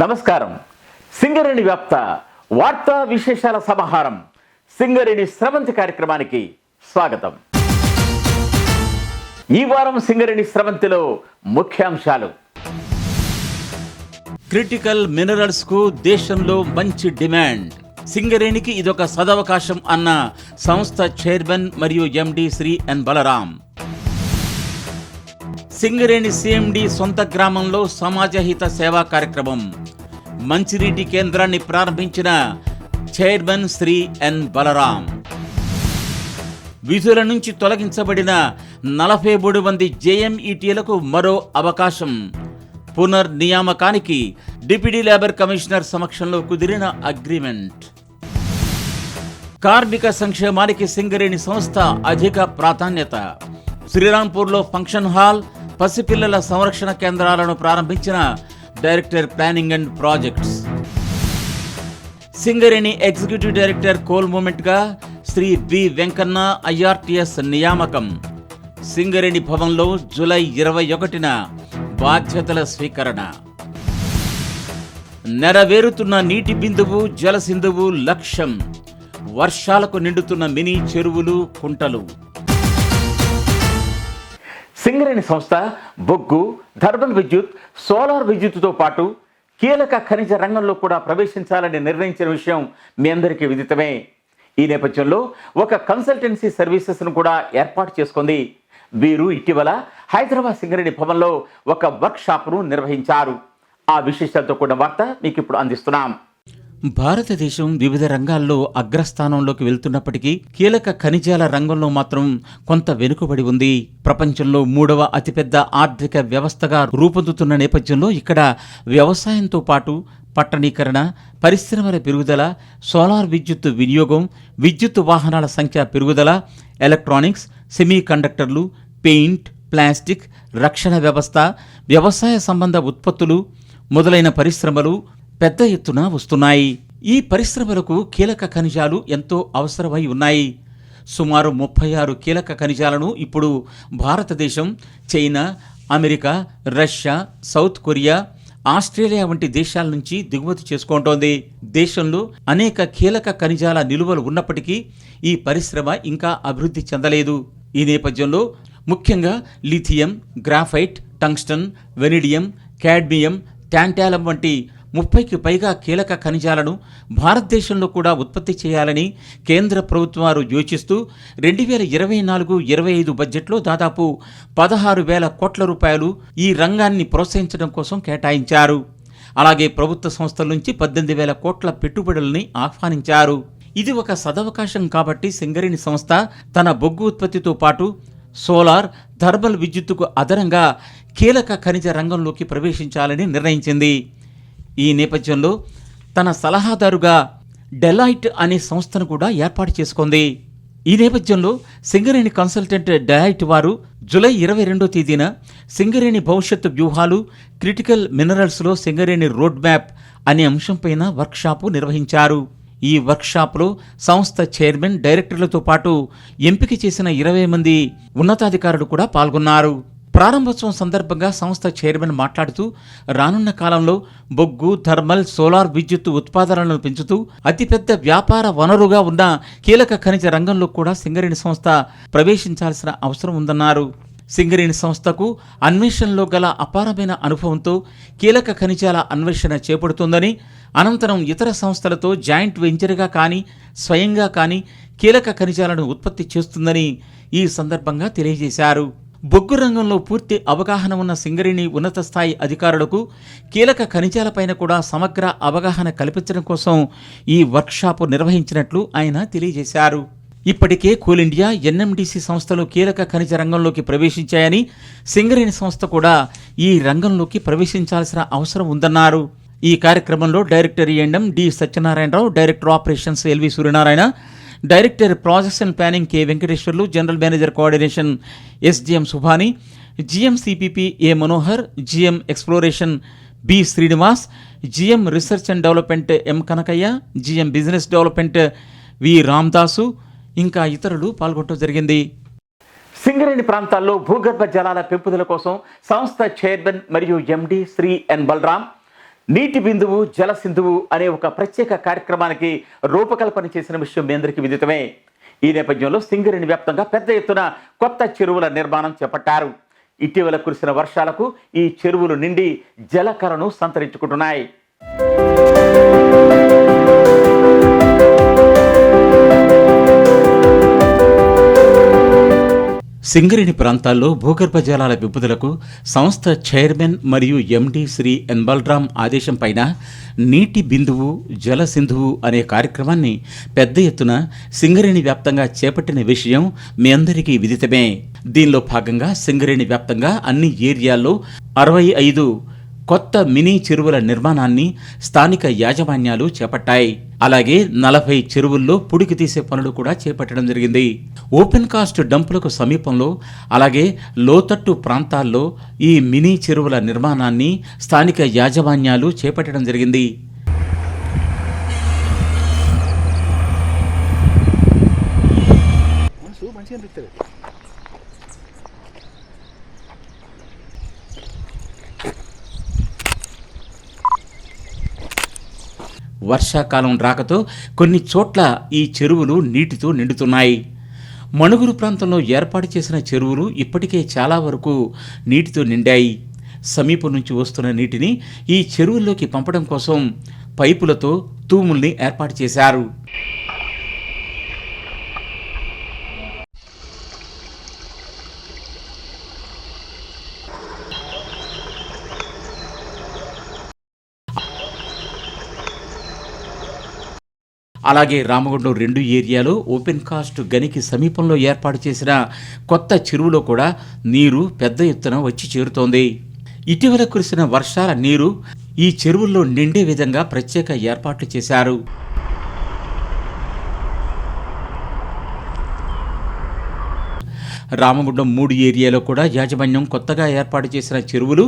నమస్కారం. సింగరేణి వ్యాప్త వార్తా విశేషాల సమాహారం సింగరేణి స్రవంతి కార్యక్రమానికి స్వాగతం. ఈ వారం సింగరేణి స్రవంతిలో ముఖ్యాంశాలు. క్రిటికల్ మినరల్స్ కు దేశంలో మంచి డిమాండ్. సింగరేణికి ఇదొక సదవకాశం అన్న సంస్థ చైర్మన్ మరియు ఎండి శ్రీ ఎన్ బలరాం. సింగరేణి సిఎండి సొంత గ్రామంలో సమాజహిత సేవా కార్యక్రమం. మంచినీటి కేంద్రాన్ని ప్రారంభించిన చైర్మన్ శ్రీ ఎన్ బలరాం. విధుల నుంచి తొలగించబడిన 43 మంది జేఎంఈటీలకు మరో అవకాశం. పునర్నియామకానికి డిప్యూటీ లేబర్ కమిషనర్ సమక్షంలో కుదిరిన అగ్రిమెంట్. కార్మిక సంక్షేమానికి సింగరేణి సంస్థ అధిక ప్రాధాన్యత. శ్రీరాంపూర్లో ఫంక్షన్ హాల్, పసిపిల్లల సంరక్షణ కేంద్రాలను ప్రారంభించిన director planning and projects. Singareni executive director coal మూమెంట్గా శ్రీ బి వెంకన్న ఐఆర్టీఎస్ నియామకం. సింగరేణి భవన్లో జూలై 21న బాధ్యతల స్వీకరణ. నెరవేరుతున్న నీటి బిందువు జలసింధువు లక్ష్యం. వర్షాలకు నిండుతున్న మినీ చెరువులు, కుంటలు. సింగరేణి సంస్థ బొగ్గు, థర్మల్ విద్యుత్, సోలార్ విద్యుత్తుతో పాటు కీలక ఖనిజ రంగంలో కూడా ప్రవేశించాలని నిర్ణయించిన విషయం మీ అందరికీ విదితమే. ఈ నేపథ్యంలో ఒక కన్సల్టెన్సీ సర్వీసెస్ను కూడా ఏర్పాటు చేసుకుంది. వీరు ఇటీవల హైదరాబాద్ సింగరేణి భవన్లో ఒక వర్క్ షాప్ను నిర్వహించారు. ఆ విశేషాలతో కూడిన వార్త మీకు ఇప్పుడు అందిస్తున్నాం. భారతదేశం వివిధ రంగాల్లో అగ్రస్థానంలోకి వెళ్తున్నప్పటికీ కీలక ఖనిజాల రంగంలో మాత్రం కొంత వెనుకబడి ఉంది. ప్రపంచంలో 3వ అతిపెద్ద ఆర్థిక వ్యవస్థగా రూపొందుతున్న నేపథ్యంలో ఇక్కడ వ్యవసాయంతో పాటు పట్టణీకరణ, పరిశ్రమల పెరుగుదల, సోలార్ విద్యుత్ వినియోగం, విద్యుత్ వాహనాల సంఖ్య పెరుగుదల, ఎలక్ట్రానిక్స్, సెమీ కండక్టర్లు, పెయింట్, ప్లాస్టిక్, రక్షణ వ్యవస్థ, వ్యవసాయ సంబంధ ఉత్పత్తులు మొదలైన పరిశ్రమలు పెద్ద ఎత్తున వస్తున్నాయి. ఈ పరిశ్రమలకు కీలక ఖనిజాలు ఎంతో అవసరమై ఉన్నాయి. సుమారు 36 కీలక ఖనిజాలను ఇప్పుడు భారతదేశం, China, America, Russia, south Korea, Australia వంటి దేశాల నుంచి దిగుమతి చేసుకుంటోంది. దేశంలో అనేక కీలక ఖనిజాల నిలువలు ఉన్నప్పటికీ ఈ పరిశ్రమ ఇంకా అభివృద్ధి చెందలేదు. ఈ నేపథ్యంలో ముఖ్యంగా lithium, graphite, tungsten, vanadium, cadmium, టాంటాలం వంటి 30కి పైగా కీలక ఖనిజాలను భారతదేశంలో కూడా ఉత్పత్తి చేయాలని కేంద్ర ప్రభుత్వం వారు యోచిస్తూ 2024-25 బడ్జెట్లో దాదాపు 16,000 కోట్ల రూపాయలు ఈ రంగాన్ని ప్రోత్సహించడం కోసం కేటాయించారు. అలాగే ప్రభుత్వ సంస్థల నుంచి 18,000 కోట్ల పెట్టుబడుల్ని ఆహ్వానించారు. ఇది ఒక సదవకాశం కాబట్టి సింగరేణి సంస్థ తన బొగ్గు ఉత్పత్తితో పాటు సోలార్, థర్మల్ విద్యుత్తుకు అదనంగా కీలక ఖనిజ రంగంలోకి ప్రవేశించాలని నిర్ణయించింది. ఈ నేపథ్యంలో తన సలహాదారుగా డెలాయిట్ అనే సంస్థను కూడా ఏర్పాటు చేసుకుంది. ఈ నేపథ్యంలో సింగరేణి కన్సల్టెంట్ డెలాయిట్ వారు జూలై 22వ తేదీన సింగరేణి భవిష్యత్తు వ్యూహాలు, క్రిటికల్ మినరల్స్లో సింగరేణి రోడ్ మ్యాప్ అనే అంశంపైన వర్క్షాపు నిర్వహించారు. ఈ వర్క్షాప్లో సంస్థ చైర్మన్, డైరెక్టర్లతో పాటు ఎంపిక చేసిన 20 మంది ఉన్నతాధికారులు కూడా పాల్గొన్నారు. ప్రారంభోత్సవం సందర్భంగా సంస్థ చైర్మన్ మాట్లాడుతూ రానున్న కాలంలో బొగ్గు, థర్మల్, సోలార్ విద్యుత్ ఉత్పాదనలను పెంచుతూ అతిపెద్ద వ్యాపార వనరుగా ఉన్న కీలక ఖనిజ రంగంలో కూడా సింగరేణి సంస్థ ప్రవేశించాల్సిన అవసరం ఉందన్నారు. సింగరేణి సంస్థకు అన్వేషణలో గల అపారమైన అనుభవంతో కీలక ఖనిజాల అన్వేషణ చేపడుతుందని, అనంతరం ఇతర సంస్థలతో జాయింట్ వెంచర్గా కానీ స్వయంగా కానీ కీలక ఖనిజాలను ఉత్పత్తి చేస్తుందని ఈ సందర్భంగా తెలియజేశారు. బొగ్గు రంగంలో పూర్తి అవగాహన ఉన్న సింగరేణి ఉన్నత స్థాయి అధికారులకు కీలక ఖనిజాలపైన కూడా సమగ్ర అవగాహన కల్పించడం కోసం ఈ వర్క్షాప్ నిర్వహించినట్లు ఆయన తెలియజేశారు. ఇప్పటికే కోల్ ఇండియా, ఎన్ఎండిసి సంస్థలు కీలక ఖనిజ రంగంలోకి ప్రవేశించాయని, సింగరేణి సంస్థ కూడా ఈ రంగంలోకి ప్రవేశించాల్సిన అవసరం ఉందన్నారు. ఈ కార్యక్రమంలో director E&M D Satyanarayanarao, director operations LV Suryanarayana, director projects and planning K Venkateswarlu, general manager coordination SGM Subhani, GM CPP A Manohar, GM exploration B Srinivas, GM research and development M Kanakaiah, GM business development V Ramdasu ఇంకా ఇతరులు పాల్గొనడం జరిగింది. సింగరేణి ప్రాంతాల్లో భూగర్భ జలాల పెంపుదల కోసం సంస్థ చైర్మన్ మరియు ఎండి శ్రీ ఎన్ బలరాం, నీటి బిందువు జల సింధువు అనే ఒక ప్రత్యేక కార్యక్రమానికి రూపకల్పన చేసిన విషయం మీ అందరికీ విదితమే. ఈ నేపథ్యంలో సింగరేణి వ్యాప్తంగా పెద్ద ఎత్తున కొత్త చెరువుల నిర్మాణం చేపట్టారు. ఇటీవల కురిసిన వర్షాలకు ఈ చెరువులు నిండి జలకళను సంతరించుకుంటున్నాయి. సింగరేణి ప్రాంతాల్లో భూగర్భ జలాల పెంపుదలకు సంస్థ చైర్మన్ మరియు ఎండి శ్రీ ఎన్ బలరాం ఆదేశం పైన నీటి బిందువు జల సింధువు అనే కార్యక్రమాన్ని పెద్ద ఎత్తున సింగరేణి వ్యాప్తంగా చేపట్టిన విషయం మీ అందరికీ విదితమే. దీనిలో భాగంగా సింగరేణి వ్యాప్తంగా అన్ని ఏరియాల్లో 65 కొత్త మినీ చెరువుల నిర్మాణాన్ని స్థానిక యాజమాన్యాలు చేపట్టాయి. అలాగే 40 చెరువుల్లో పుడికి తీసే పనులు కూడా చేపట్టడం జరిగింది. ఓపెన్ కాస్ట్ డంపులకు సమీపంలో అలాగే లోతట్టు ప్రాంతాల్లో ఈ మినీ చెరువుల నిర్మాణాన్ని స్థానిక యాజమాన్యాలు చేపట్టడం జరిగింది. వర్షాకాలం రాకతో కొన్ని చోట్ల ఈ చెరువులు నీటితో నిండుతున్నాయి. మణుగురు ప్రాంతంలో ఏర్పాటు చేసిన చెరువులు ఇప్పటికే చాలా వరకు నీటితో నిండాయి. సమీపం నుంచి వస్తున్న నీటిని ఈ చెరువుల్లోకి పంపడం కోసం పైపులతో తూముల్ని ఏర్పాటు చేశారు. అలాగే రామగుండం 2 ఏరియాలో ఓపెన్ కాస్ట్ గనికి సమీపంలో ఏర్పాటు చేసిన కొత్త చెరువులో కూడా నీరు పెద్ద ఎత్తున వచ్చి చేరుతోంది. ఇటీవల కురిసిన వర్షాల నీరు ఈ చెరువుల్లో నిండే విధంగా ప్రత్యేక ఏర్పాట్లు చేశారు. రామగుండం 3 ఏరియాలో కూడా యాజమాన్యం కొత్తగా ఏర్పాటు చేసిన చెరువులు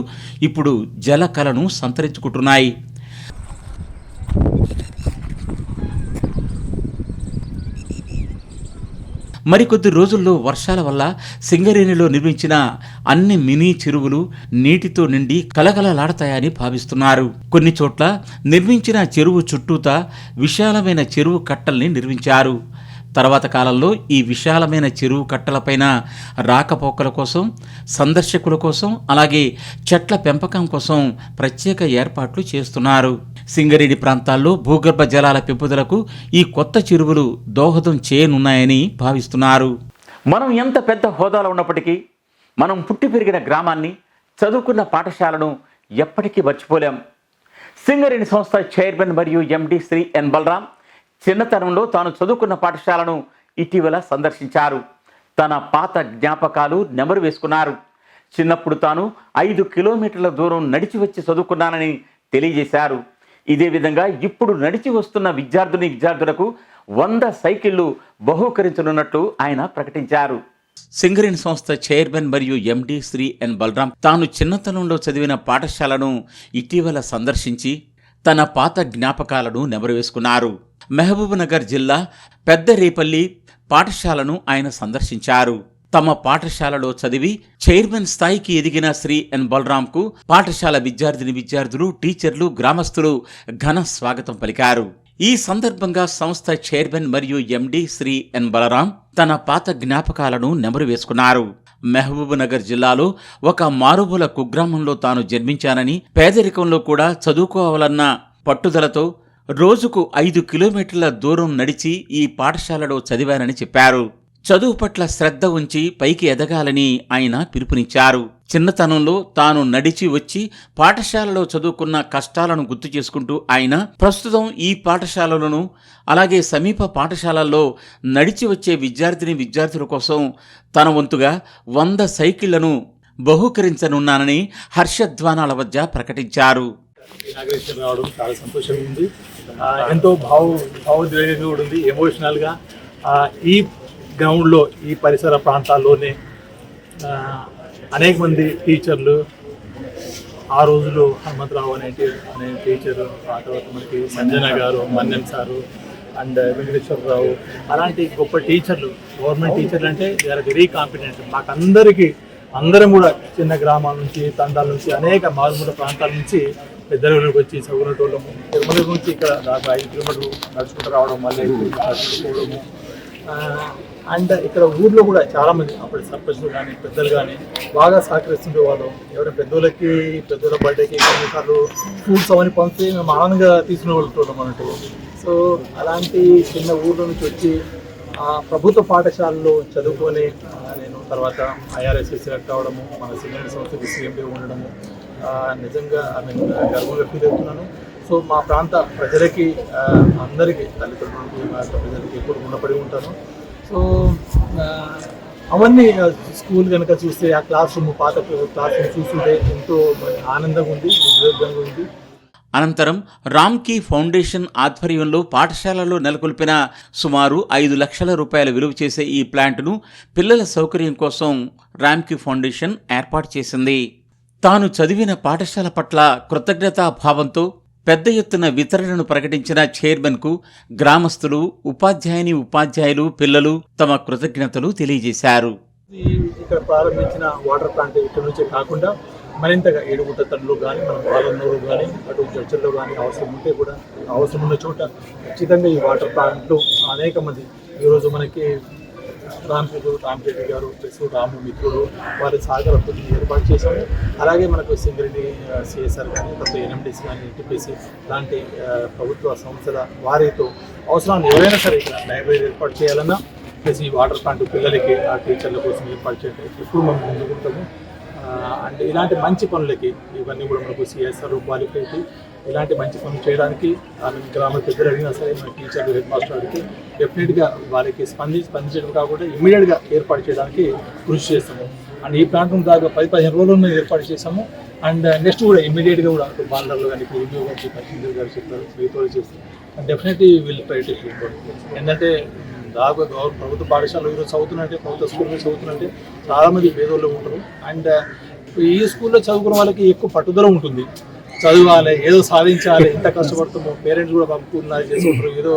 ఇప్పుడు జలకళను సంతరించుకుంటున్నాయి. మరికొద్ది రోజుల్లో వర్షాల వల్ల సింగరేణిలో నిర్మించిన అన్ని మినీ చెరువులు నీటితో నిండి కలకలలాడతాయని భావిస్తున్నారు. కొన్ని చోట్ల నిర్మించిన చెరువు చుట్టూతా విశాలమైన చెరువు కట్టల్ని నిర్మించారు. తర్వాత కాలంలో ఈ విశాలమైన చెరువు కట్టలపైన రాకపోకల కోసం, సందర్శకుల కోసం, అలాగే చెట్ల పెంపకం కోసం ప్రత్యేక ఏర్పాట్లు చేస్తున్నారు. సింగరేణి ప్రాంతాల్లో భూగర్భ జలాల పెంపుదలకు ఈ కొత్త చెరువులు దోహదం చేయనున్నాయని భావిస్తున్నారు. మనం ఎంత పెద్ద హోదాలో ఉన్నప్పటికీ మనం పుట్టి పెరిగిన గ్రామాన్ని, చదువుకున్న పాఠశాలను ఎప్పటికీ మర్చిపోలేం. సింగరేణి సంస్థ చైర్మన్ మరియు ఎండి శ్రీ ఎన్ బలరాం చిన్నతనంలో తాను చదువుకున్న పాఠశాలను ఇటీవల సందర్శించారు. తన పాత జ్ఞాపకాలు నెమరు వేసుకున్నారు. చిన్నప్పుడు తాను 5 కిలోమీటర్ల దూరం నడిచి వచ్చి చదువుకున్నానని తెలియజేశారు. ఇదే విధంగా ఇప్పుడు నడిచి వస్తున్న విద్యార్థులకు 100 సైకిళ్లు బహూకరించనున్నట్లు ఆయన ప్రకటించారు. సింగరేణి సంస్థ చైర్మన్ మరియు ఎండి శ్రీ ఎన్ బలరాం తాను చిన్నతనంలో చదివిన పాఠశాలను ఇటీవల సందర్శించి తన పాత జ్ఞాపకాలను నెమరువేసుకున్నారు. మహబూబ్నగర్ జిల్లా పెద్దరేపల్లి పాఠశాలను ఆయన సందర్శించారు. తమ పాఠశాలలో చదివి చైర్మన్ స్థాయికి ఎదిగిన శ్రీ ఎన్ బలరాంకు పాఠశాల విద్యార్థులు, టీచర్లు, గ్రామస్తులు ఘన స్వాగతం పలికారు. ఈ సందర్భంగా సంస్థ చైర్మన్ మరియు ఎండి శ్రీ ఎన్ బలరాం తన పాత జ్ఞాపకాలను నెమరు వేసుకున్నారు. మహబూబ్నగర్ జిల్లాలో ఒక మారుమూల కుగ్రామంలో తాను జన్మించానని, పేదరికంలో కూడా చదువుకోవాలన్న పట్టుదలతో రోజుకు 5 కిలోమీటర్ల దూరం నడిచి ఈ పాఠశాలలో చదివానని చెప్పారు. చదువు పట్ల శ్రద్ధ ఉంచి పైకి ఎదగాలని ఆయన పిలుపునిచ్చారు. చిన్నతనంలో తాను నడిచి వచ్చి పాఠశాలలో చదువుకున్న కష్టాలను గుర్తు చేసుకుంటూ ఆయన ప్రస్తుతం ఈ పాఠశాలలను అలాగే సమీప పాఠశాలల్లో నడిచి వచ్చే విద్యార్థుల కోసం తన వంతుగా 100 సైకిళ్లను బహూకరించనున్నానని హర్షధ్వానాల వద్ద ప్రకటించారు. రావడం చాలా సంతోషంగా ఉంది. ఎంతో భావోద్వేగంగా కూడా ఉంది. ఎమోషనల్గా ఈ గ్రౌండ్లో, ఈ పరిసర ప్రాంతాల్లోనే అనేక మంది టీచర్లు, ఆ రోజులో హనుమంతరావు అనే టీచరు, ఆ తర్వాత మనకి సంజన గారు, మన్నెం సారు అండ్ వెంకటేశ్వరరావు, అలాంటి గొప్ప టీచర్లు, గవర్నమెంట్ టీచర్లు అంటే దే ఆర్ వెరీ కాంపిటెంట్. మాకందరికీ అందరం కూడా చిన్న గ్రామాల నుంచి, తండాల నుంచి, అనేక మారుమూల ప్రాంతాల నుంచి పెద్దలూరుకి వచ్చి చదువుకునేటోళ్ళము. తిరుమల నుంచి ఇక్కడ దాదాపు 5 కిలోమీటర్లు నడుచుకుంటూ రావడం, మళ్ళీ 5 కిలోమీటర్లు నడుచుకోవడము. అండ్ ఇక్కడ ఊర్లో కూడా చాలామంది అప్పుడు సర్పంచులు కానీ పెద్దలు కానీ బాగా సహకరిస్తుండే వాళ్ళు. ఎవరైనా పెద్దోళ్ళ బర్త్డేకి కొన్నిసార్లు ఫ్రూట్స్ అవన్నీ పంపితే మేము ఆనందంగా తీసుకునే వెళ్తున్నాం అన్నట్టు. సో అలాంటి చిన్న ఊర్ల నుంచి వచ్చి ప్రభుత్వ పాఠశాలలో చదువుకొని నేను తర్వాత IRSC సెలెక్ట్ అవ్వడము, మన సింగరేణి సంస్థకి CMD ఉండడము నిజంగా నేను గర్వంగా ఫీల్ అవుతున్నాను. సో మా ప్రాంత ప్రజలకి అందరికీ, తల్లిదండ్రులకి, మా ప్రజలకి ఎప్పుడు రుణపడి ఉంటాను. సో అవన్నీ స్కూల్ కనుక చూస్తే ఆ క్లాస్ రూమ్, పాత క్లాస్ రూమ్ చూస్తుంటే ఎంతో ఆనందంగా ఉంది, ఉద్వేగంగా ఉంది. అనంతరం రామ్కీ ఫౌండేషన్ ఆధ్వర్యంలో పాఠశాలలో నెలకొల్పిన సుమారు 5 లక్షల రూపాయల విలువ చేసే ఈ ప్లాంట్ను పిల్లల సౌకర్యం కోసం రామ్కీ ఫౌండేషన్ ఏర్పాటు చేసింది. తాను చదివిన పాఠశాల పట్ల కృతజ్ఞతాభావంతో పెద్ద ఎత్తున వితరణను ప్రకటించిన చైర్మన్కు గ్రామస్తులు, ఉపాధ్యాయులు, పిల్లలు తమ కృతజ్ఞతలు తెలియజేశారు. ఇక్కడ ప్రారంభించిన వాటర్ ప్లాంట్ ఇక్కడ నుంచే కాకుండా మరింతగా ఏడుగుంట తండ్రులు కానీ, మన బాలన్నూరు కానీ, అటు చర్చల్లో కానీ అవసరం ఉంటే కూడా అవసరం ఉన్న చోట ఖచ్చితంగా ఈ వాటర్ ప్లాంట్లు అనేక మంది ఈరోజు మనకి రామరెడ్డి గారు ప్లస్ రాము మిత్రులు వారి సహకారంతో ఏర్పాటు చేశాము. అలాగే మనకు సింగరేణి CSR కానీ, కొత్త NMDC కానీ, TPC లాంటి ప్రభుత్వ సంస్థల వారితో అవసరాన్ని ఎవరైనా సరే ఇక్కడ లైబ్రరీ ఏర్పాటు చేయాలన్నా, ప్లస్ ఈ వాటర్ ప్లాంట్ పిల్లలకి టీచర్ల కోసం ఏర్పాటు చేయడానికి ఎప్పుడు మనం ముందుకుంటాము. అండ్ ఇలాంటి మంచి పనులకి ఇవన్నీ కూడా మనకు CSR క్వాలిఫై అయితే ఇలాంటి మంచి పనులు చేయడానికి గ్రామ పెద్దలు అడిగినా సరే మన టీచర్లు, హెడ్ మాస్టర్ అడిగి డెఫినెట్గా వారికి స్పందించడం కాకుండా ఇమ్మీడియట్గా ఏర్పాటు చేయడానికి కృషి చేస్తాము. అండ్ ఈ ప్రాంతం దాకా 10-15 రోజుల్లో ఏర్పాటు చేస్తాము. అండ్ నెక్స్ట్ కూడా ఇమ్మీడియట్గా కూడా బాలర్లు కానీ రివ్యూ కానీ తహసీల్దార్ గారు చెప్పారు, మిగతా చేస్తాం. అండ్ డెఫినెట్లీ వీళ్ళు ట్రై టు ఏంటంటే దాదాపు ప్రభుత్వ పాఠశాలలో ఈరోజు చదువుతున్నట్టే, ప్రభుత్వ స్కూల్లో చదువుతున్నట్టే చాలామంది పేదోళ్ళు ఉంటారు. అండ్ ఈ స్కూల్లో చదువుకున్న వాళ్ళకి ఎక్కువ పట్టుదల ఉంటుంది, చదవాలి, ఏదో సాధించాలి, ఎంత కష్టపడుతామో. పేరెంట్స్ కూడా పంపుకున్నారు, చేసుకుంటారు, ఏదో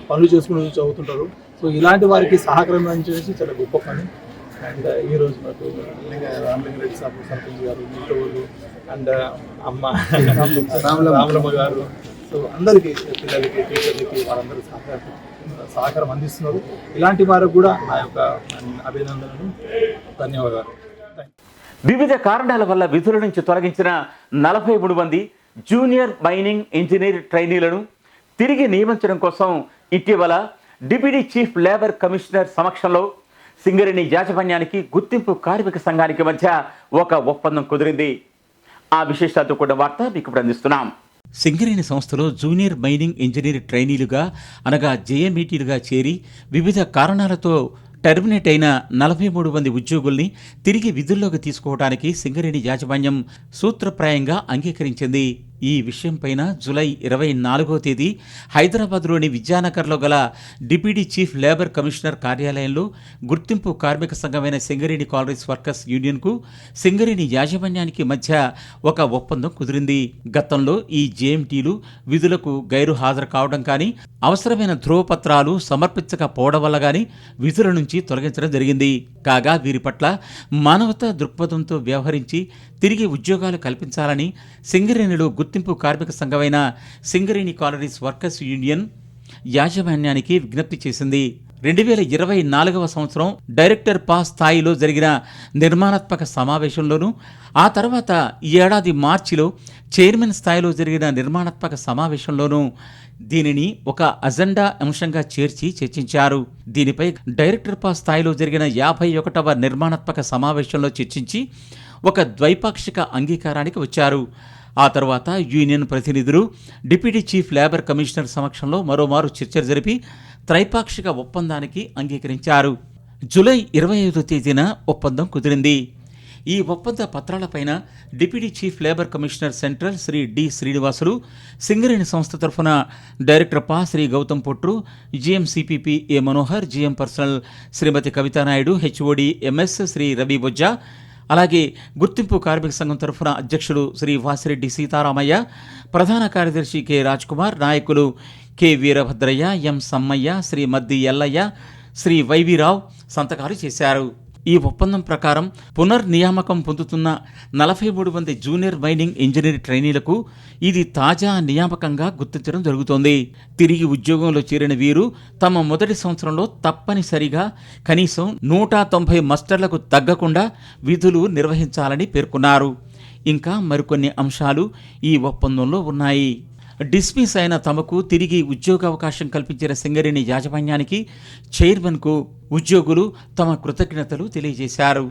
పనులు చేసుకుని చదువుతుంటారు. సో ఇలాంటి వారికి సహకారం అందించేసి చాలా గొప్ప పని. అండ్ ఈరోజు నాకు రామలింగారెడ్డి సాబు సర్పంచ్ గారు, మిగతా వాళ్ళు, అండ్ అమ్మ రామలమ్మ గారు, సో అందరికీ, పిల్లలకి, టీచర్లకి వాళ్ళందరూ సహకారం అందిస్తున్నారు. ఇలాంటి వారికి కూడా నా యొక్క అభినందనలు, ధన్యవాదాలు. వివిధ కారణాల వల్ల విధుల నుంచి తొలగించిన 43 మంది జూనియర్ మైనింగ్ ఇంజనీర్ ట్రైనీలను తిరిగి నియమించడం కోసం ఇటీవల డిప్యూటీ చీఫ్ లేబర్ కమిషనర్ సమక్షంలో సింగరేణి యాజమాన్యానికి, గుర్తింపు కార్మిక సంఘానికి మధ్య ఒక ఒప్పందం కుదిరింది. ఆ విశేషాలతో కూడిన వార్త మీకు ఇప్పుడు అందిస్తున్నాం. సింగరేణి సంస్థలో జూనియర్ మైనింగ్ ఇంజనీర్ ట్రైనీలుగా అనగా JMETలుగా చేరి వివిధ కారణాలతో టెర్మినేట్ అయిన 43 మంది ఉద్యోగుల్ని తిరిగి విధుల్లోకి తీసుకోవడానికి సింగరేణి యాజమాన్యం సూత్రప్రాయంగా అంగీకరించింది. ఈ విషయంపైన జూలై 24వ తేదీ హైదరాబాద్లోని విద్యానగర్లో గల డిప్యూటీ చీఫ్ లేబర్ కమిషనర్ కార్యాలయంలో గుర్తింపు కార్మిక సంఘమైన సింగరేణి కాలరీస్ వర్కర్స్ యూనియన్కు సింగరేణి యాజమాన్యానికి మధ్య ఒక ఒప్పందం కుదిరింది. గతంలో ఈ JMTలు విధులకు గైరు హాజరు కావడం కానీ, అవసరమైన ధ్రువపత్రాలు సమర్పించకపోవడం వల్ల కానీ విధుల నుంచి తొలగించడం జరిగింది. కాగా వీరి పట్ల మానవతా దృక్పథంతో వ్యవహరించి తిరిగి ఉద్యోగాలు కల్పించాలని సింగరేణిలో గుర్తింపు కార్మిక సంఘమైన సింగరేణి కాలరీస్ వర్కర్స్ యూనియన్ యాజమాన్యానికి విజ్ఞప్తి చేసింది. 2024వ సంవత్సరం డైరెక్టర్ స్థాయిలో జరిగిన నిర్మాణాత్మక సమావేశంలోనూ, ఆ తర్వాత ఈ ఏడాది మార్చిలో చైర్మన్ స్థాయిలో జరిగిన నిర్మాణాత్మక సమావేశంలోనూ దీనిని ఒక అజెండా అంశంగా చేర్చి చర్చించారు. దీనిపై డైరెక్టర్ స్థాయిలో జరిగిన 51వ నిర్మాణాత్మక సమావేశంలో చర్చించి ఒక ద్వైపాక్షిక అంగీకారానికి వచ్చారు. ఆ తర్వాత యూనియన్ ప్రతినిధులు డిప్యూటీ చీఫ్ లేబర్ కమిషనర్ సమక్షంలో మరోమారు చర్చలు జరిపి త్రైపాక్షిక ఒప్పందానికి అంగీకరించారు. జూలై 25వ తేదీన ఒప్పందం కుదిరింది. ఈ ఒప్పంద పత్రాలపైన deputy chief labour commissioner central Shri D Srinivasulu, Singareni సంస్థ తరఫున director Shri Gautham Potru, GM CPP A Manohar, GM personnel Srimati Kavithanaidu, HOD MS Shri Ravi Bojja, అలాగే గుర్తింపు కార్మిక సంఘం తరఫున అధ్యక్షుడు శ్రీ వాసిరెడ్డి సీతారామయ్య, ప్రధాన కార్యదర్శి K రాజ్కుమార్, నాయకులు K వీరభద్రయ్య, M సమ్మయ్య, శ్రీ మద్ది ఎల్లయ్య, శ్రీ వైవీరావు సంతకాలు చేశారు. ఈ ఒప్పందం ప్రకారం పునర్నియామకం పొందుతున్న 43 మంది జూనియర్ మైనింగ్ ఇంజనీర్ ట్రైనీలకు ఇది తాజా నియామకంగా గుర్తించడం జరుగుతోంది. తిరిగి ఉద్యోగంలో చేరిన వీరు తమ మొదటి సంవత్సరంలో తప్పనిసరిగా కనీసం 190 మస్టర్లకు తగ్గకుండా విధులు నిర్వహించాలని పేర్కొన్నారు. ఇంకా మరికొన్ని అంశాలు ఈ ఒప్పందంలో ఉన్నాయి. డిస్మిస్ అయిన తమకు తిరిగి ఉద్యోగావకాశం కల్పించిన సింగరేణి యాజమాన్యానికి, చైర్మన్కు ఉద్యోగులు తమ కృతజ్ఞతలు తెలియజేశారు.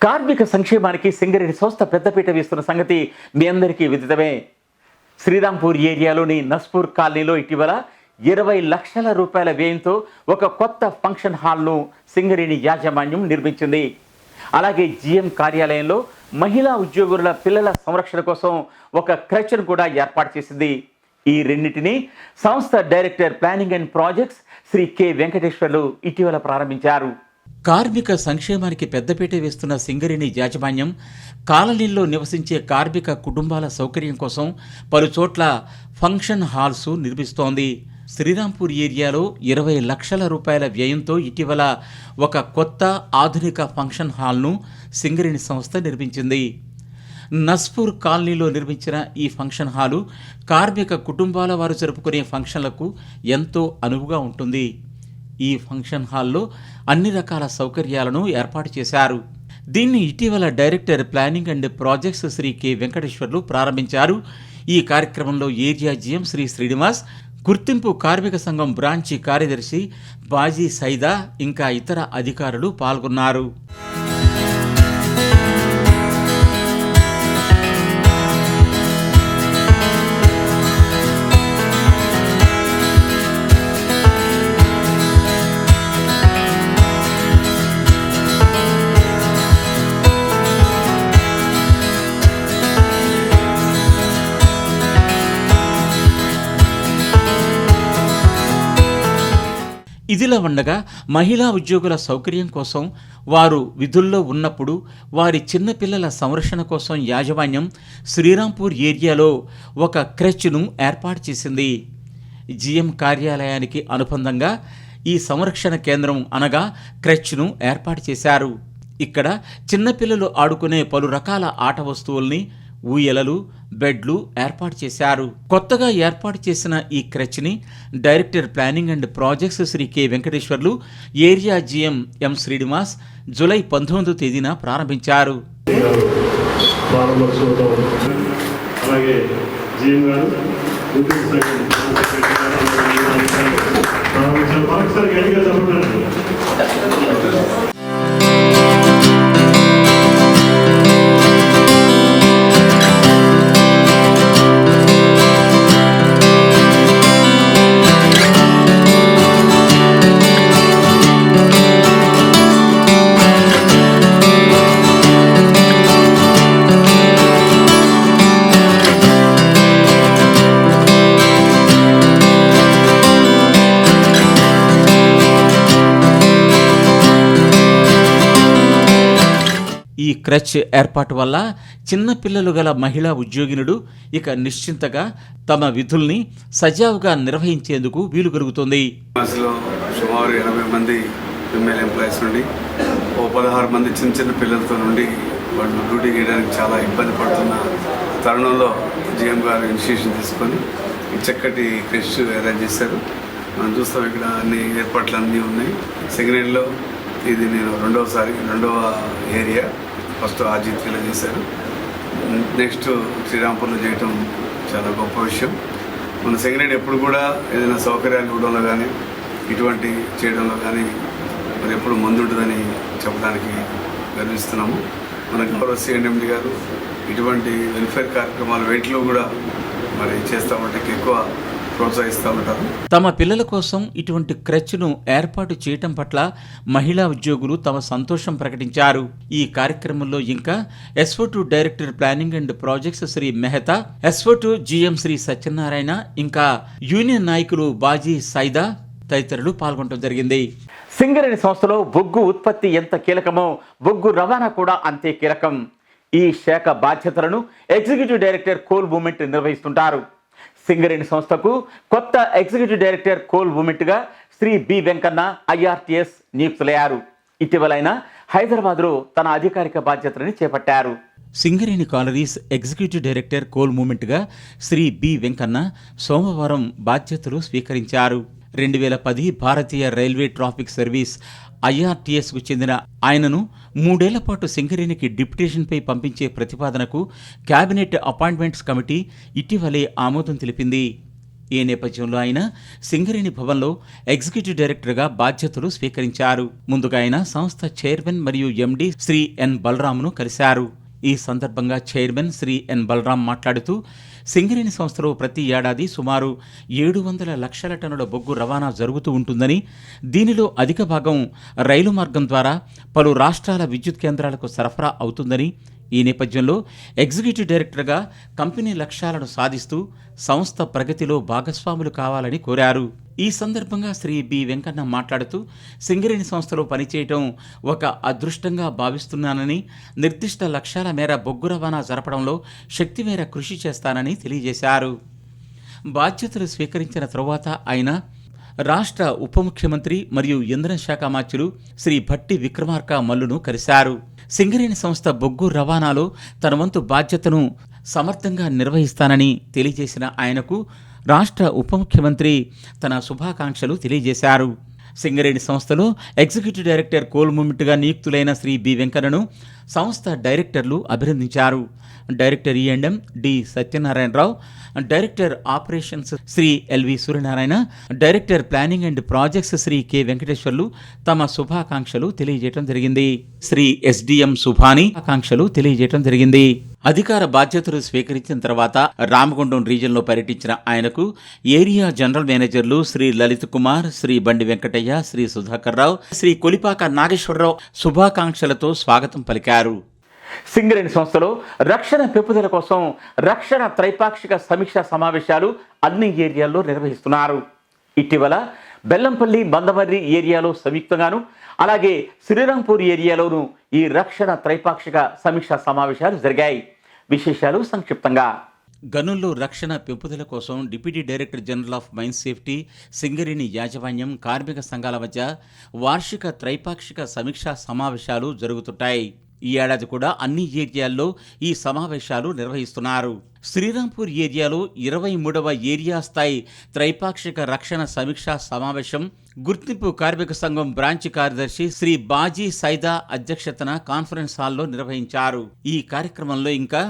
కార్మిక సంక్షేమానికి సింగరేణి సంస్థ పెద్దపీట వేస్తున్న సంగతి మీ అందరికీ విదితమే. శ్రీరాంపూర్ ఏరియాలోని నస్పూర్ కాలనీలో ఇటీవల 20 లక్షల రూపాయల వ్యయంతో ఒక కొత్త ఫంక్షన్ హాల్ను సింగరేణి యాజమాన్యం నిర్మించింది. అలాగే జీఎం కార్యాలయంలో మహిళా ఉద్యోగుల పిల్లల సంరక్షణ కోసం ఒక క్రచ్ను కూడా ఏర్పాటు చేసింది. ఈ రెండింటినీ సంస్థ director planning and projects Shri K Venkateswarlu ఇటీవల ప్రారంభించారు. కార్మిక సంక్షేమానికి పెద్దపీట వేస్తున్న సింగరేణి యాజమాన్యం కాలనీల్లో నివసించే కార్మిక కుటుంబాల సౌకర్యం కోసం పలుచోట్ల ఫంక్షన్ హాల్స్ నిర్మిస్తోంది. శ్రీరాంపూర్ ఏరియాలో 20 లక్షల రూపాయల వ్యయంతో ఇటీవల ఒక కొత్త ఆధునిక ఫంక్షన్ హాల్ను సింగరేణి సంస్థ నిర్మించింది. నస్పూర్ కాలనీలో నిర్మించిన ఈ ఫంక్షన్ హాలు కార్మిక కుటుంబాల వారు జరుపుకునే ఫంక్షన్లకు ఎంతో అనువుగా ఉంటుంది. ఈ ఫంక్షన్ హాల్లో అన్ని రకాల సౌకర్యాలను ఏర్పాటు చేశారు. దీన్ని ఇటీవల director planning and projects Shri K Venkateswarlu ప్రారంభించారు. ఈ కార్యక్రమంలో ఏరియా జీఎం శ్రీ శ్రీనివాస్, గుర్తింపు కార్మిక సంఘం బ్రాంచి కార్యదర్శి బాజీ సైదా ఇంకా ఇతర అధికారులు పాల్గొన్నారు. ఇదిలా ఉండగా మహిళా ఉద్యోగుల సౌకర్యం కోసం వారు విధుల్లో ఉన్నప్పుడు వారి చిన్నపిల్లల సంరక్షణ కోసం యాజమాన్యం శ్రీరాంపూర్ ఏరియాలో ఒక క్రచ్ను ఏర్పాటు చేసింది. జీఎం కార్యాలయానికి అనుబంధంగా ఈ సంరక్షణ కేంద్రం అనగా క్రచ్ను ఏర్పాటు చేశారు. ఇక్కడ చిన్నపిల్లలు ఆడుకునే పలు రకాల ఆట వస్తువుల్ని, ఊయలలు, బెడ్లు ఏర్పాటు చేశారు. కొత్తగా ఏర్పాటు చేసిన ఈ క్రచ్ని director planning and projects Shri K Venkateswarlu, area GM M Srinivas July 19వ తేదీన ప్రారంభించారు. ఈ క్రచ్ ఏర్పాటు వల్ల చిన్నపిల్లలు గల మహిళా ఉద్యోగినుడు ఇక నిశ్చింతగా తమ విధుల్ని సజావుగా నిర్వహించేందుకు వీలు కలుగుతుంది. సుమారు 80 మంది ఫిమేల్ ఎంప్లాయీస్ నుండి 16 మంది చిన్న పిల్లలతో నుండి వాళ్ళు డ్యూటీ చేయడానికి చాలా ఇబ్బంది పడుతున్న తరుణంలో జిఎం గారు ఇనిషియేషన్ తీసుకొని చక్కటి క్రచ్ అరేంజ్ చేశారు. మనం చూస్తాం ఇక్కడ అన్ని ఏర్పాట్లు అన్నీ ఉన్నాయి. సింగరేణిలో ఇది నేను రెండవ ఏరియా. ఫస్ట్ ఆర్జీ3లో చేశారు, నెక్స్ట్ శ్రీరాంపూర్లో చేయటం చాలా గొప్ప విషయం. మన సింగరేణి ఎప్పుడు కూడా ఏదైనా సౌకర్యాలు ఇవ్వడంలో కానీ ఇటువంటి చేయడంలో కానీ మరి ఎప్పుడు ముందుంటుందని చెప్పడానికి గర్విస్తున్నాము. మన గౌరవ సిఎండి గారు ఇటువంటి వెల్ఫేర్ కార్యక్రమాలు వేటిలో కూడా మరి చేస్తూ ఉంటే ఎక్కువ ప్రోత్సహిస్తూ ఉంటారు. తమ పిల్లల కోసం ఇటువంటి క్రచ్ను ఏర్పాటు చేయటం పట్ల మహిళా ఉద్యోగులు తమ సంతోషం ప్రకటించారు. ఈ కార్యక్రమంలో ఇంకా ఎస్ఓ2 director planning and projects Shri Mehta, ఎస్ఓ2 జీఎం శ్రీ సత్యనారాయణ, ఇంకా యూనియన్ నాయకులు బాజీ సైదా తదితరులు పాల్గొనడం జరిగింది. సింగరేణి సంస్థలో బొగ్గు ఉత్పత్తి ఎంత కీలకమో బొగ్గు రవాణా కూడా అంతే కీలకం. ఈ శాఖ బాధ్యతలను ఎగ్జిక్యూటివ్ డైరెక్టర్ కోల్ మూమెంట్ నిర్వహిస్తుంటారు. సింగరేణి సంస్థకు కొత్త ఎగ్జిక్యూటివ్ డైరెక్టర్ కోల్ మూమెంట్గా శ్రీ బి వెంకన్న IRTS నియుక్తులయ్యారు. ఇటీవల ఆయన హైదరాబాద్లో తన అధికారిక బాధ్యతలను చేపట్టారు. Singareni collieries executive director coal మూమెంట్గా శ్రీ బి వెంకన్న సోమవారం బాధ్యతలు స్వీకరించారు. 2010 భారతీయ రైల్వే ట్రాఫిక్ సర్వీస్ IRTSకు చెందిన ఆయనను 3 ఏళ్ల పాటు సింగరేణికి డిప్యుటేషన్పై పంపించే ప్రతిపాదనకు కేబినెట్ అపాయింట్మెంట్స్ కమిటీ ఇటీవలే ఆమోదం తెలిపింది. ఈ నేపథ్యంలో ఆయన సింగరేణి భవన్లో ఎగ్జిక్యూటివ్ డైరెక్టర్గా బాధ్యతలు స్వీకరించారు. ముందుగా ఆయన సంస్థ చైర్మన్ మరియు MD శ్రీ ఎన్ బలరాంను కలిశారు. ఈ సందర్భంగా చైర్మన్ శ్రీ ఎన్ బలరాం మాట్లాడుతూ సింగరేణి సంస్థలో ప్రతి ఏడాది సుమారు 700 లక్షల టన్నుల బొగ్గు రవాణా జరుగుతూ ఉంటుందని, దీనిలో అధిక భాగం రైలు మార్గం ద్వారా పలు రాష్ట్రాల విద్యుత్ కేంద్రాలకు సరఫరా అవుతుందని, ఈ నేపథ్యంలో ఎగ్జిక్యూటివ్ డైరెక్టర్గా కంపెనీ లక్ష్యాలను సాధిస్తూ సంస్థ ప్రగతిలో భాగస్వాములు కావాలని కోరారు. ఈ సందర్భంగా శ్రీ బి వెంకన్న మాట్లాడుతూ సింగరేణి సంస్థలో పనిచేయటం ఒక అదృష్టంగా భావిస్తున్నానని, నిర్దిష్ట లక్ష్యాల మేర బొగ్గు రవాణా జరపడంలో శక్తి మేర కృషి చేస్తానని తెలియజేశారు. బాధ్యతలు స్వీకరించిన తరువాత ఆయన రాష్ట్ర ఉప ముఖ్యమంత్రి మరియు ఇంధన శాఖ మంత్రులు శ్రీ భట్టి విక్రమార్క మల్లును కలిశారు. సింగరేణి సంస్థ బొగ్గు రవాణాలో తన వంతు బాధ్యతను సమర్థంగా నిర్వహిస్తానని తెలియజేసిన ఆయనకు రాష్ట్ర ఉప ముఖ్యమంత్రి తన శుభాకాంక్షలు తెలియజేశారు. సింగరేణి సంస్థలో ఎగ్జిక్యూటివ్ డైరెక్టర్ కోల్ మూమెంట్గా నియుక్తులైన శ్రీ బి వెంకన్నను సంస్థ డైరెక్టర్లు అభినందించారు. Director E&M D Satyanarayanarao, director operations Shri LV Suryanarayana, director planning and projects Shri K Venkateswarlu తమ శుభాకాంక్షలు తెలియజేయడం జరిగింది. శ్రీ SDM సుభాని ఆకాంక్షలు తెలియజేయడం జరిగింది. అధికార బాధ్యతలు స్వీకరించిన తర్వాత రామగుండం రీజియన్లో పర్యటించిన ఆయనకు ఏరియా జనరల్ మేనేజర్లు శ్రీ లలిత్ కుమార్, శ్రీ బండి వెంకటయ్య, శ్రీ సుధాకర్ రావు, శ్రీ కొలిపాక నాగేశ్వరరావు శుభాకాంక్షలతో స్వాగతం పలికారు. సింగరేణి సంస్థలో రక్షణ పెంపుదల కోసం రక్షణ త్రైపాక్షిక సమీక్షా సమావేశాలు అన్ని ఏరియాల్లో నిర్వహిస్తున్నారు. ఇటీవల బెల్లంపల్లి, మందమర్రి ఏరియాలో సంయుక్తంగాను, అలాగే శ్రీరాంపూర్ ఏరియాలోనూ ఈ రక్షణ త్రైపాక్షిక సమీక్షా సమావేశాలు జరిగాయి. విశేషాలు సంక్షిప్తంగా. గనుల్లో రక్షణ పెంపుదల కోసం deputy director general of mines safety, Singareni యాజమాన్యం, కార్మిక సంఘాల మధ్య వార్షిక త్రైపాక్షిక సమీక్షా సమావేశాలు జరుగుతుంటాయి. ఈ ఏడాది కూడా అన్ని ఏరియాల్లో ఈ సమావేశాలు నిర్వహిస్తున్నారు. శ్రీరాంపూర్ ఏరియాలో 23వ ఏరియా స్థాయి త్రైపాక్షిక రక్షణ సమీక్షా సమావేశం గుర్తింపు కార్మిక సంఘం బ్రాంచ్ కార్యదర్శి శ్రీ బాజీ సైదా అధ్యక్షతన కాన్ఫరెన్స్ హాల్లో నిర్వహించారు. ఈ కార్యక్రమంలో ఇంకా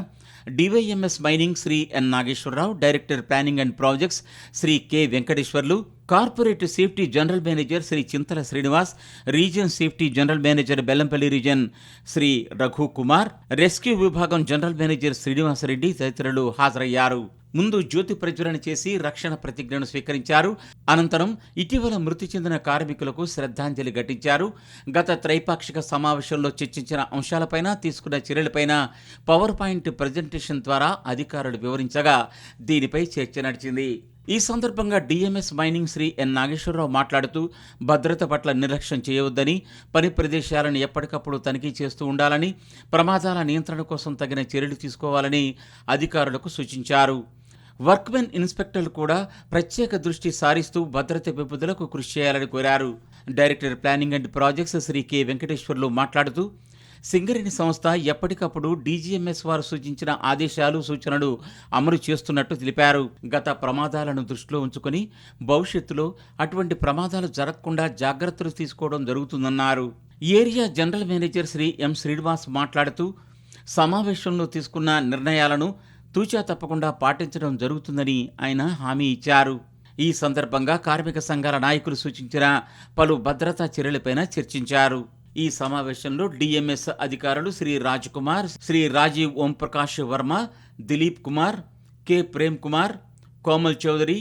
DYMS mining Shri N Nageswararao, director planning and projects Shri K Venkateswarlu, corporate safety general manager Shri Chintala Srinivas, region safety general manager Bellampalli region Shri Raghu Kumar, rescue విభాగం జనరల్ మేనేజర్ శ్రీనివాసరెడ్డి తదితరులు హాజరయ్యారు. ముందు జ్యోతి ప్రజ్వలన చేసి రక్షణ ప్రతిజ్ఞను స్వీకరించారు. అనంతరం ఇటీవల మృతి చెందిన కార్మికులకు శ్రద్ధాంజలి ఘటించారు. గత త్రైపాక్షిక సమావేశంలో చర్చించిన అంశాలపైన, తీసుకున్న చర్యలపైన పవర్ పాయింట్ ప్రజెంటేషన్ ద్వారా అధికారులు వివరించగా దీనిపై చర్చ నడిచింది. ఈ సందర్భంగా DMS mining Shri N Nageswararao మాట్లాడుతూ భద్రత పట్ల నిర్లక్ష్యం చేయవద్దని, పని ప్రదేశాలను ఎప్పటికప్పుడు తనిఖీ చేస్తూ ఉండాలని, ప్రమాదాల నియంత్రణ కోసం తగిన చర్యలు తీసుకోవాలని అధికారులకు సూచించారు. వర్క్మెన్ ఇన్స్పెక్టర్లు కూడా ప్రత్యేక దృష్టి సారిస్తూ భద్రత పెంపుదలకు కృషి చేయాలని కోరారు. Director planning and projects Shri K Venkateswarlu మాట్లాడుతూ సింగరేణి సంస్థ ఎప్పటికప్పుడు DGMS వారు సూచించిన ఆదేశాలు, సూచనలు అమలు చేస్తున్నట్టు తెలిపారు. గత ప్రమాదాలను దృష్టిలో ఉంచుకొని భవిష్యత్తులో అటువంటి ప్రమాదాలు జరగకుండా జాగ్రత్తలు తీసుకోవడం జరుగుతుందన్నారు. ఏరియా జనరల్ మేనేజర్ శ్రీ ఎం శ్రీనివాస్ మాట్లాడుతూ సమావేశంలో తీసుకున్న నిర్ణయాలను తూచా తప్పకుండా పాటించడం జరుగుతుందని ఆయన హామీ ఇచ్చారు. ఈ సందర్భంగా కార్మిక సంఘాల నాయకులు సూచించిన పలు భద్రతా చర్యలపైన చర్చించారు. ఈ సమావేశంలో DMS అధికారులు శ్రీ రాజ్ కుమార్, శ్రీ రాజీవ్ ఓంప్రకాష్ వర్మ, దిలీప్ కుమార్, కె ప్రేమ్ కుమార్, కోమల్ చౌదరి,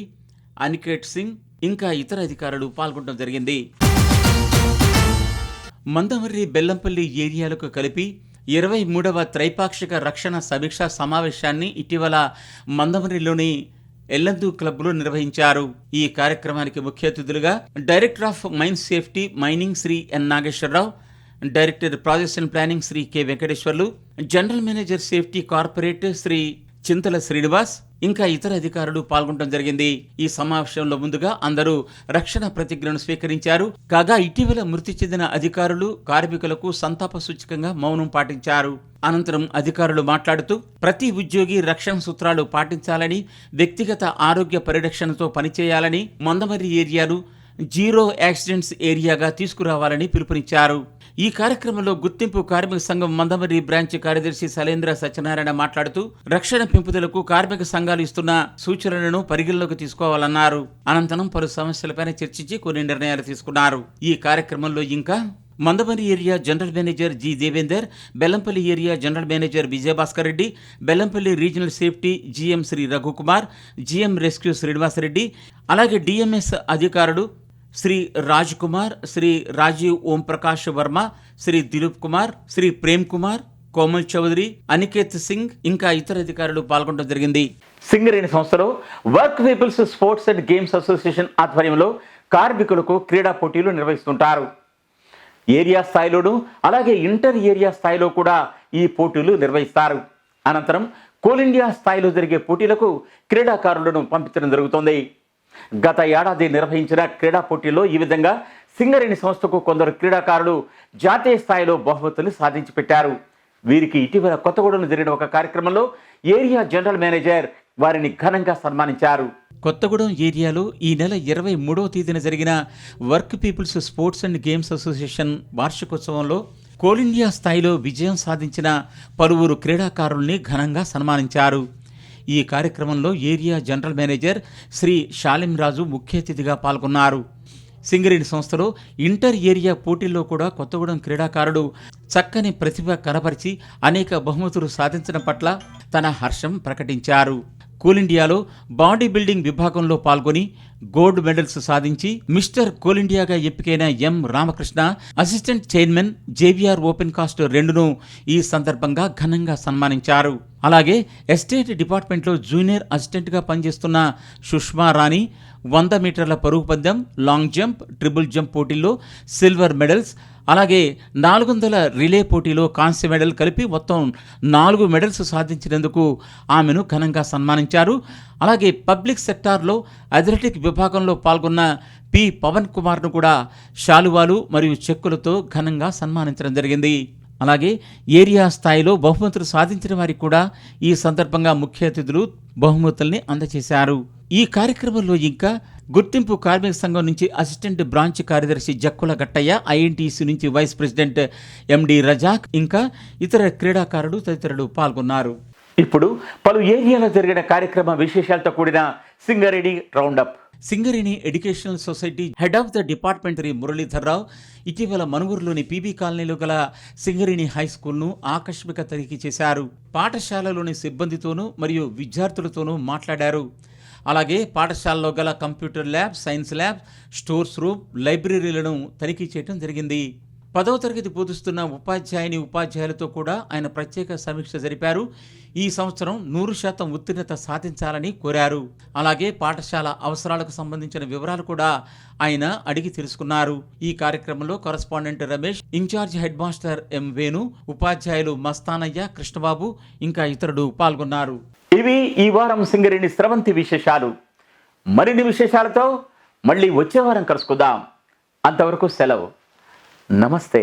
అనికేట్ సింగ్ ఇంకా ఇతర అధికారులు పాల్గొనడం జరిగింది. మందమర్రి, బెల్లంపల్లి ఏరియాలకు కలిపి 23వ త్రైపాక్షిక రక్షణ సమీక్షా సమావేశాన్ని ఇటీవల మందమర్రిలోని ఎల్లందు క్లబ్లో నిర్వహించారు. ఈ కార్యక్రమానికి ముఖ్య అతిథులుగా director of mines safety mining Shri N Nageswararao, director projects and planning Shri K Venkateswarlu, general manager safety corporate Shri Chintala Srinivas ఇంకా ఇతర అధికారులు పాల్గొనడం జరిగింది. ఈ సమావేశంలో ముందుగా అందరూ రక్షణ ప్రతిజ్ఞను స్వీకరించారు. కాగా ఇటీవల మృతి చెందిన అధికారులు కార్మికులకు సంతాప సూచకంగా మౌనం పాటించారు. అనంతరం అధికారులు మాట్లాడుతూ ప్రతి ఉద్యోగి రక్షణ సూత్రాలు పాటించాలని, వ్యక్తిగత ఆరోగ్య పరిరక్షణతో పనిచేయాలని, మందమర్రి ఏరియాను జీరో యాక్సిడెంట్స్ ఏరియాగా తీసుకురావాలని పిలుపునిచ్చారు. ఈ కార్యక్రమంలో గుర్తింపు కార్మిక సంఘం మందమర్రి బ్రాంచ్ కార్యదర్శి శైలేంద్ర సత్యనారాయణ మాట్లాడుతూ రక్షణ పెంపుదలకు కార్మిక సంఘాలు ఇస్తున్న సూచనలను పరిగణలోకి తీసుకోవాలన్నారు. అనంతరం పలు సమస్యలపైన చర్చించి కొన్ని నిర్ణయాలు తీసుకున్నారు. ఈ కార్యక్రమంలో ఇంకా Mandamarri area general manager G Devender, Bellampalli area general manager Vijaya Bhaskar Reddy, Bellampalli regional safety GM Shri Raghu Kumar, GM rescue Srinivasa Reddy, అలాగే డిఎంఎస్ అధికారులు శ్రీ రాజ్ కుమార్, శ్రీ రాజీవ్ ఓంప్రకాష్ వర్మ, శ్రీ దిలీప్ కుమార్, శ్రీ ప్రేమ్ కుమార్, కోమల్ చౌదరి, అనికేత్ సింగ్ ఇంకా ఇతర అధికారులు పాల్గొనడం జరిగింది. సింగరేణి సంస్థలో work people's sports and games association ఆధ్వర్యంలో కార్మికులకు క్రీడా పోటీలు నిర్వహిస్తుంటారు. ఏరియా స్థాయిలోనూ అలాగే ఇంటర్ ఏరియా స్థాయిలో కూడా ఈ పోటీలు నిర్వహిస్తారు. అనంతరం కోల్ ఇండియా స్థాయిలో జరిగే పోటీలకు క్రీడాకారులను పంపించడం జరుగుతోంది. గత ఏడాది నిర్వహించిన క్రీడా పోటీల్లో ఈ విధంగా సింగరేణి సంస్థకు కొందరు క్రీడాకారులు జాతీయ స్థాయిలో బహుమతులు సాధించి పెట్టారు. వీరికి ఇటీవల కొత్తగూడెంలో జరిగిన ఒక కార్యక్రమంలో ఏరియా జనరల్ మేనేజర్ వారిని ఘనంగా సన్మానించారు. కొత్తగూడెం ఏరియాలో ఈ నెల 23వ తేదీన జరిగిన work people's sports and games association వార్షికోత్సవంలో కోల్ ఇండియా స్థాయిలో విజయం సాధించిన పలువురు క్రీడాకారుల్ని ఘనంగా సన్మానించారు. ఈ కార్యక్రమంలో area general manager Shri Shalimraju ముఖ్య అతిథిగా పాల్గొన్నారు. సింగరేణి సంస్థలో ఇంటర్ ఏరియా పోటీల్లో కూడా కొత్తగూడెం క్రీడాకారుడు చక్కని ప్రతిభ కనపరిచి అనేక బహుమతులు సాధించడం పట్ల తన హర్షం ప్రకటించారు. కోల్ ఇండియాలో బాడీ బిల్డింగ్ విభాగంలో పాల్గొని గోల్డ్ మెడల్స్ సాధించి మిస్టర్ కోల్ ఇండియాగా ఎంపికైన M Ramakrishna assistant chairman JVR open cast 2ను ఈ సందర్భంగా ఘనంగా సన్మానించారు. అలాగే ఎస్టేట్ డిపార్ట్మెంట్లో జూనియర్ అసిస్టెంట్గా పనిచేస్తున్న సుష్మా రాణి 100 మీటర్ల పరుగు పందెం, లాంగ్ జంప్, ట్రిపుల్ జంప్ పోటీల్లో సిల్వర్ మెడల్స్, అలాగే 400 రిలే పోటీలో కాంస్య మెడల్ కలిపి మొత్తం 4 మెడల్స్ సాధించినందుకు ఆమెను ఘనంగా సన్మానించారు. అలాగే పబ్లిక్ సెక్టార్లో అథ్లెటిక్ విభాగంలో పాల్గొన్న పి పవన్ కుమార్ను కూడా శాలువాలు మరియు చెక్కులతో ఘనంగా సన్మానించడం జరిగింది. అలాగే ఏరియా స్థాయిలో బహుమతులు సాధించిన వారికి కూడా ఈ సందర్భంగా ముఖ్య అతిథులు బహుమతుల్ని అందజేశారు. ఈ కార్యక్రమంలో ఇంకా గుర్తింపు కార్మిక సంఘం నుంచి అసిస్టెంట్ బ్రాంచ్ కార్యదర్శి జక్కుల గట్టయ్య, ఐఎన్టీసీ నుంచి వైస్ ప్రెసిడెంట్ ఎండి రజాక్ ఇంకా ఇతర క్రీడాకారులు తదితరులు పాల్గొన్నారు. ఇప్పుడు పలు ఏరియాలో జరిగిన కార్యక్రమ విశేషాలతో కూడిన Singareni roundup. Singareni educational society head of the డిపార్ట్మెంటరీ మురళీధర్రావు ఇటీవల మనుగురులోని పీబీ కాలనీలో గల సింగరేణి హై స్కూల్ను ఆకస్మిక తనిఖీ చేశారు. పాఠశాలలోని సిబ్బందితోనూ మరియు విద్యార్థులతోనూ మాట్లాడారు. అలాగే పాఠశాలలో గల computer lab, science lab, stores room, లైబ్రరీలను తనిఖీ చేయడం జరిగింది. 10వ తరగతి బోధిస్తున్న ఉపాధ్యాయులతో కూడా ఆయన ప్రత్యేక సమీక్ష జరిపారు. ఈ సంవత్సరం 100% ఉత్తీర్ణత సాధించాలని కోరారు. అలాగే పాఠశాల అవసరాలకు సంబంధించిన వివరాలు కూడా ఆయన అడిగి తెలుసుకున్నారు. ఈ కార్యక్రమంలో correspondent Ramesh, in-charge head master M Venu, ఉపాధ్యాయులు మస్తానయ్య, కృష్ణబాబు ఇంకా ఇతరులు పాల్గొన్నారు. ఇవి ఈ వారం సింగరేణి స్రవంతి విశేషాలు. మరిన్ని విశేషాలతో మళ్ళీ వచ్చే వారం కలుసుకుందాం. అంతవరకు సెలవు. నమస్తే.